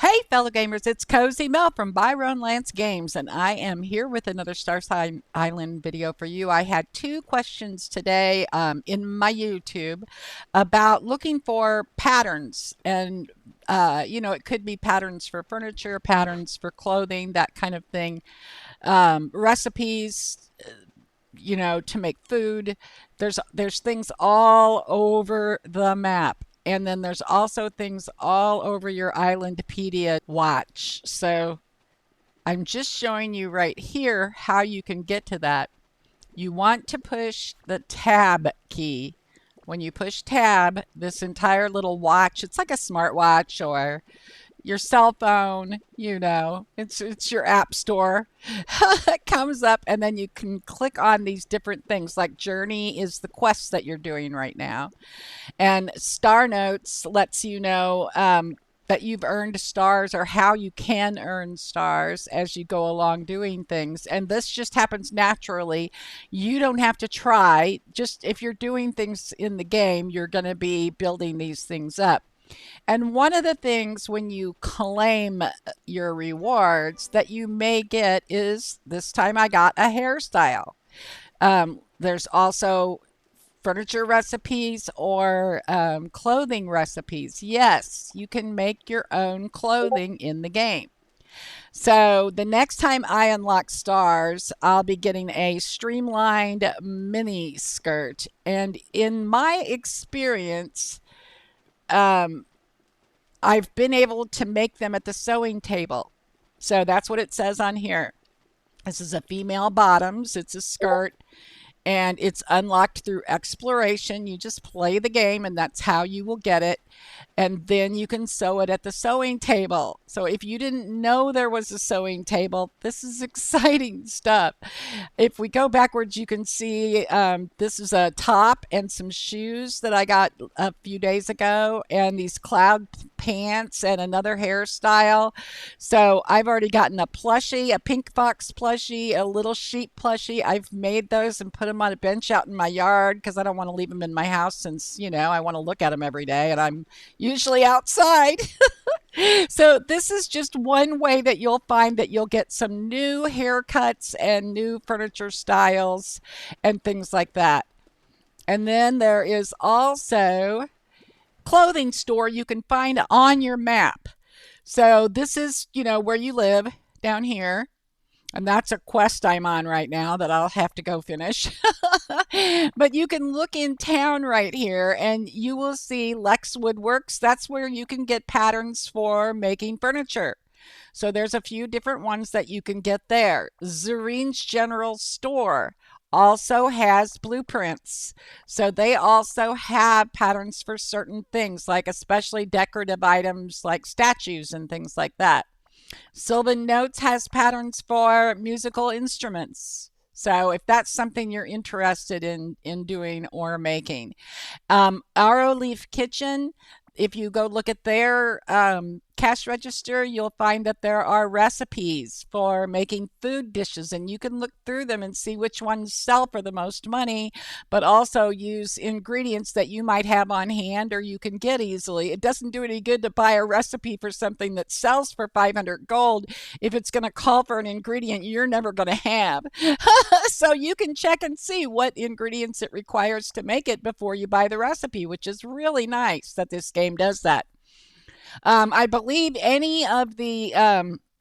Hey, fellow gamers, it's Cozy Mel from Byron Lance Games, and I am here with another Starside Island video for you. I had two questions today in my YouTube about looking for patterns, and it could be patterns for furniture, patterns for clothing, that kind of thing, recipes, to make food. There's things all over the map. And then there's also things all over your Islandpedia watch. So I'm just showing you right here how you can get to that. You want to push the tab key. When you push tab, this entire little watch, it's like a smartwatch or your cell phone, it's your app store. It comes up and then you can click on these different things, like Journey is the quest that you're doing right now. And Star Notes lets you know that you've earned stars or how you can earn stars as you go along doing things. And this just happens naturally. You don't have to try. Just if you're doing things in the game, you're going to be building these things up. And one of the things when you claim your rewards that you may get is, this time I got a hairstyle. There's also furniture recipes or clothing recipes. Yes, you can make your own clothing in the game. So the next time I unlock stars, I'll be getting a streamlined mini skirt. And in my experience, I've been able to make them at the sewing table. So that's what it says on here. This is a female bottoms. It's a skirt. And it's unlocked through exploration. You just play the game, and that's how you will get it. And then you can sew it at the sewing table. So if you didn't know there was a sewing table, this is exciting stuff. If we go backwards, you can see this is a top and some shoes that I got a few days ago, and these cloud pants and another hairstyle. So I've already gotten a plushie, a pink fox plushie, a little sheep plushie. I've made those and put them on a bench out in my yard because I don't want to leave them in my house since, I want to look at them every day and I'm usually outside. So this is just one way that you'll find that you'll get some new haircuts and new furniture styles and things like that. And then there is also clothing store you can find on your map. So this is, where you live down here. And that's a quest I'm on right now that I'll have to go finish. But you can look in town right here and you will see Lex Woodworks. That's where you can get patterns for making furniture. So there's a few different ones that you can get there. Zarine's General Store also has blueprints. So they also have patterns for certain things, like especially decorative items like statues and things like that. Sylvan Notes has patterns for musical instruments. So if that's something you're interested in doing or making. Arrow Leaf Kitchen, if you go look at their cash register, you'll find that there are recipes for making food dishes, and you can look through them and see which ones sell for the most money, but also use ingredients that you might have on hand or you can get easily. It doesn't do any good to buy a recipe for something that sells for 500 gold if it's going to call for an ingredient you're never going to have. So you can check and see what ingredients it requires to make it before you buy the recipe, which is really nice that this game does that. I believe any of the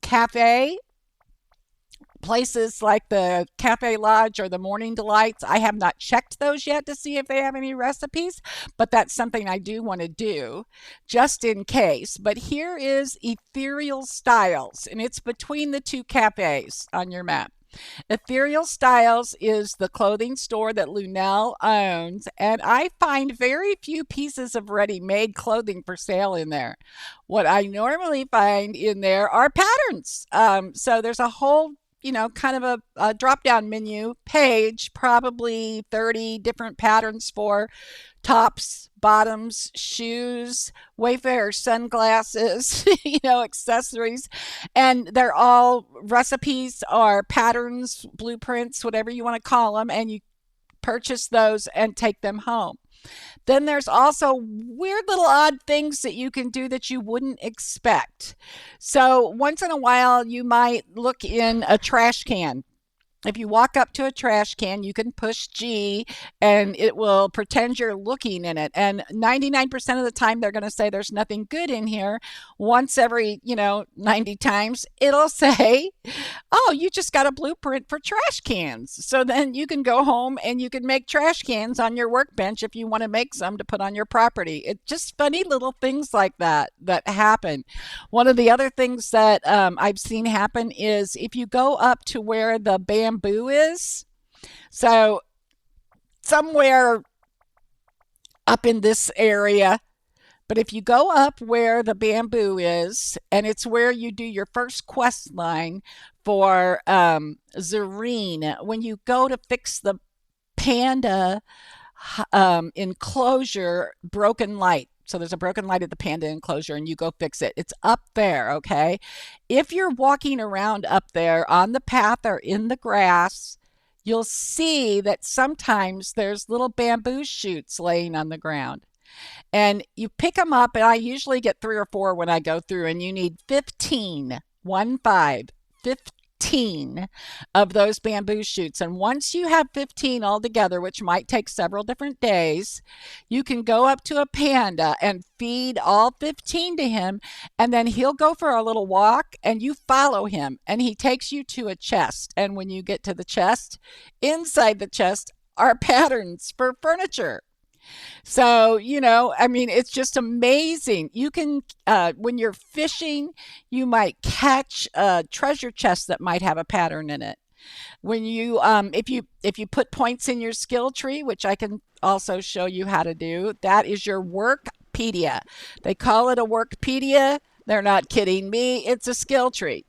cafe places like the Cafe Lodge or the Morning Delights, I have not checked those yet to see if they have any recipes, but that's something I do want to do just in case. But here is Ethereal Styles, and it's between the two cafes on your map. Ethereal Styles is the clothing store that Lunel owns, and I find very few pieces of ready-made clothing for sale in there. What I normally find in there are patterns. So there's a whole kind of a drop-down menu page, probably 30 different patterns for tops, bottoms, shoes, Wayfarer sunglasses, accessories. And they're all recipes or patterns, blueprints, whatever you want to call them. And you purchase those and take them home. Then there's also weird little odd things that you can do that you wouldn't expect. So once in a while, you might look in a trash can. If you walk up to a trash can, you can push G and it will pretend you're looking in it. And 99% of the time, they're going to say there's nothing good in here. Once every, 90 times, it'll say, oh, you just got a blueprint for trash cans. So then you can go home and you can make trash cans on your workbench if you want to make some to put on your property. It's just funny little things like that happen. One of the other things that I've seen happen is if you go up to where the bamboo is, so somewhere up in this area, but if you go up where the bamboo is, and it's where you do your first quest line for Zareen, when you go to fix the panda enclosure broken light. So there's a broken light at the panda enclosure and you go fix it. It's up there, okay? If you're walking around up there on the path or in the grass, you'll see that sometimes there's little bamboo shoots laying on the ground. And you pick them up, and I usually get 3 or 4 when I go through, and you need 15, 15 of those bamboo shoots. And once you have 15 altogether, which might take several different days, you can go up to a panda and feed all 15 to him, and then he'll go for a little walk and you follow him and he takes you to a chest. And when you get to the chest, inside the chest are patterns for furniture. So, it's just amazing. You can, when you're fishing, you might catch a treasure chest that might have a pattern in it. When you, if you put points in your skill tree, which I can also show you how to do, that is your workpedia. They call it a workpedia. They're not kidding me. It's a skill tree.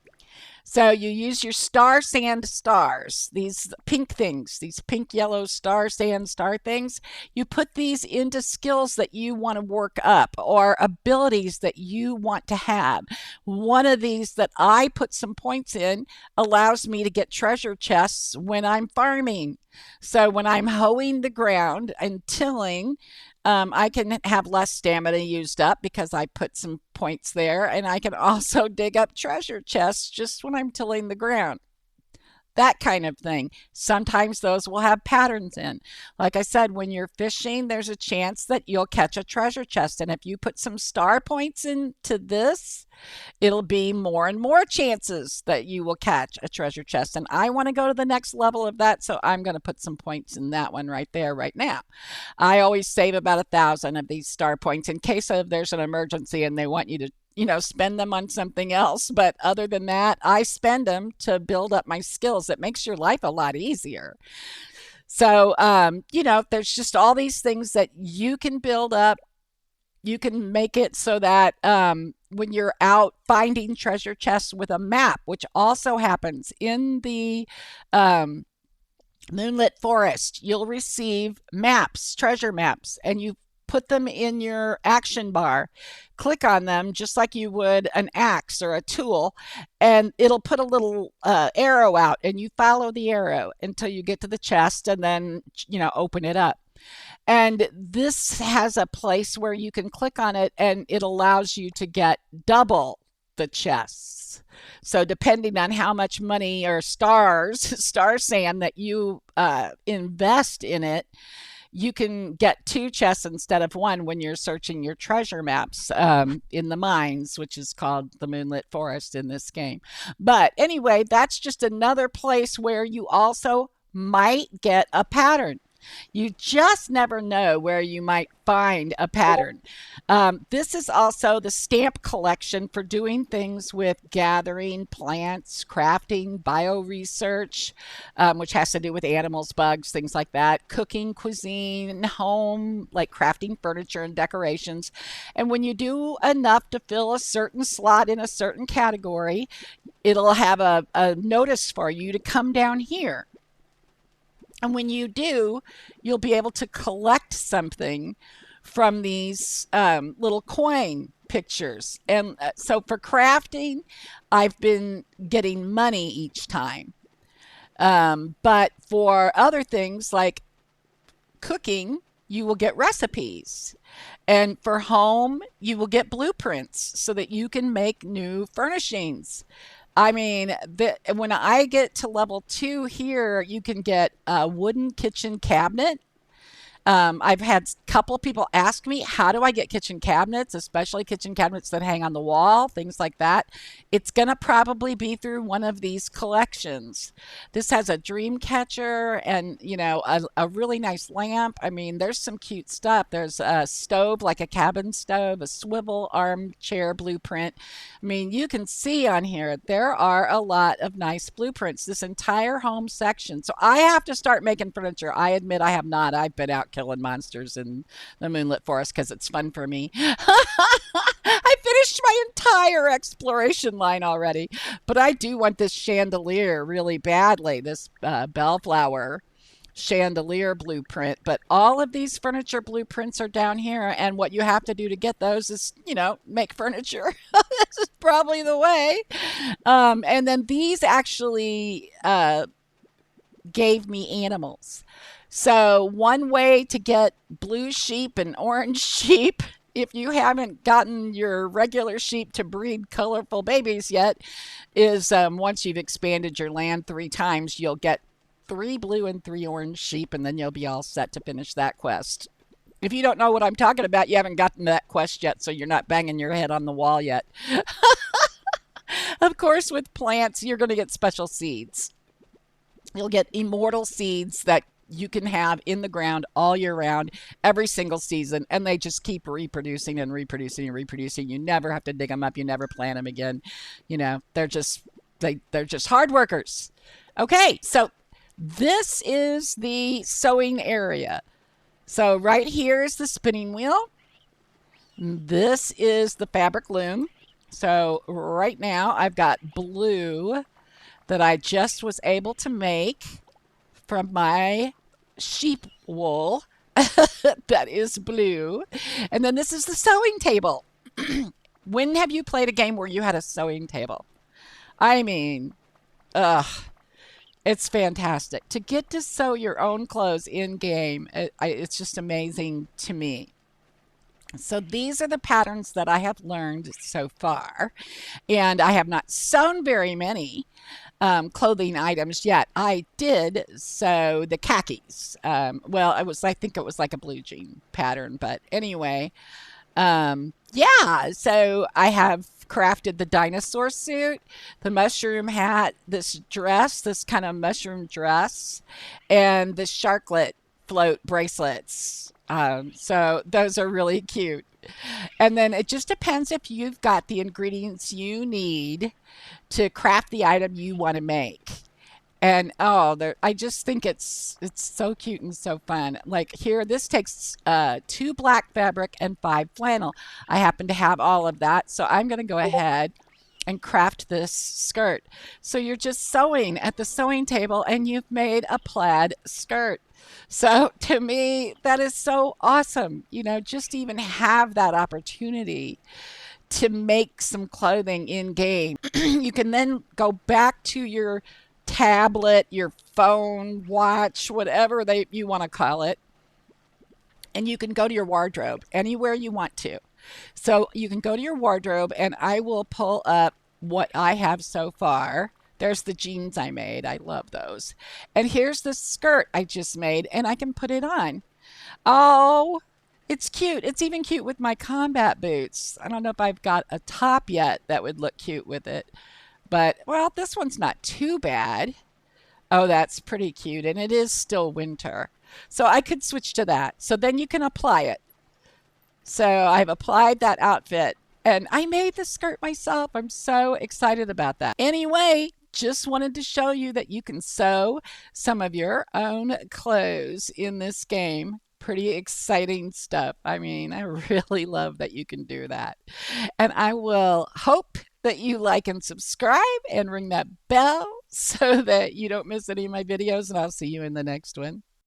So you use your STARSAND stars, these pink things, these pink, yellow STARSAND star things. You put these into skills that you want to work up or abilities that you want to have. One of these that I put some points in allows me to get treasure chests when I'm farming. So when I'm hoeing the ground and tilling, I can have less stamina used up because I put some points there, and I can also dig up treasure chests just when I'm tilling the ground. That kind of thing. Sometimes those will have patterns in. Like I said, when you're fishing, there's a chance that you'll catch a treasure chest. And if you put some star points into this, it'll be more and more chances that you will catch a treasure chest. And I want to go to the next level of that, so I'm going to put some points in that one right there, right now. I always save about 1,000 of these star points in case there's an emergency and they want you to spend them on something else. But other than that, I spend them to build up my skills. It makes your life a lot easier. So, there's just all these things that you can build up. You can make it so that when you're out finding treasure chests with a map, which also happens in the Moonlit Forest, you'll receive maps, treasure maps, and you put them in your action bar. Click on them just like you would an axe or a tool, and it'll put a little arrow out, and you follow the arrow until you get to the chest, and then open it up. And this has a place where you can click on it, and it allows you to get double the chests. So depending on how much money or star sand that you invest in it, you can get 2 chests instead of 1 when you're searching your treasure maps in the mines, which is called the Moonlit Forest in this game. But anyway, that's just another place where you also might get a pattern. You just never know where you might find a pattern. This is also the stamp collection for doing things with gathering plants, crafting, bioresearch, which has to do with animals, bugs, things like that, cooking, cuisine, home, like crafting furniture and decorations. And when you do enough to fill a certain slot in a certain category, it'll have a notice for you to come down here. And when you do, you'll be able to collect something from these little coin pictures. And so for crafting, I've been getting money each time. But for other things like cooking, you will get recipes. And for home, you will get blueprints so that you can make new furnishings. I mean, when I get to level 2 here, you can get a wooden kitchen cabinet. I've had a couple people ask me, how do I get kitchen cabinets, especially kitchen cabinets that hang on the wall, things like that. It's going to probably be through one of these collections. This has a dream catcher and, a really nice lamp. I mean, there's some cute stuff. There's a stove, like a cabin stove, a swivel armchair blueprint. I mean, you can see on here, there are a lot of nice blueprints, this entire home section. So I have to start making furniture. I admit I have not. I've been out killing monsters in the moonlit forest because it's fun for me. I finished my entire exploration line already, but I do want this chandelier really badly, this bellflower chandelier blueprint. But all of these furniture blueprints are down here, and what you have to do to get those is, make furniture. This is probably the way. And then these actually gave me animals. So one way to get blue sheep and orange sheep, if you haven't gotten your regular sheep to breed colorful babies yet, is once you've expanded your land 3 times, you'll get 3 blue and 3 orange sheep, and then you'll be all set to finish that quest. If you don't know what I'm talking about, you haven't gotten to that quest yet, so you're not banging your head on the wall yet. Of course, with plants, you're going to get special seeds. You'll get immortal seeds that you can have in the ground all year round, every single season, and they just keep reproducing and reproducing and reproducing. You never have to dig them up. You never plant them again. They're just hard workers. Okay, so this is the sewing area. So right here is the spinning wheel. This is the fabric loom. So right now I've got blue that I just was able to make from my sheep wool that is blue. And then this is the sewing table. When have you played a game where you had a sewing table? I mean, it's fantastic. To get to sew your own clothes in game, it's just amazing to me. So these are the patterns that I have learned so far. And I have not sewn very many clothing items yet. I did sew the khakis. Well, I think it was like a blue jean pattern, but anyway, yeah. So I have crafted the dinosaur suit, the mushroom hat, this dress, this kind of mushroom dress, and the sharklet float bracelets. So those are really cute. And then it just depends if you've got the ingredients you need to craft the item you want to make. And I just think it's so cute and so fun. Like here, this takes 2 black fabric and 5 flannel. I happen to have all of that, so I'm going to go ahead and craft this skirt. So you're just sewing at the sewing table and you've made a plaid skirt. So to me, that is so awesome. Just even have that opportunity to make some clothing in game. You can then go back to your tablet, your phone, watch, whatever you want to call it, and you can go to your wardrobe anywhere you want to. So you can go to your wardrobe, and I will pull up what I have so far. There's the jeans I made. I love those. And here's the skirt I just made, and I can put it on. Oh, it's cute. It's even cute with my combat boots. I don't know if I've got a top yet that would look cute with it. But, well, this one's not too bad. Oh, that's pretty cute. And it is still winter. So I could switch to that. So then you can apply it. So I've applied that outfit. And I made the skirt myself. I'm so excited about that. Anyway, just wanted to show you that you can sew some of your own clothes in this game. Pretty exciting stuff. I mean, I really love that you can do that. And I will hope that you like and subscribe and ring that bell so that you don't miss any of my videos, and I'll see you in the next one.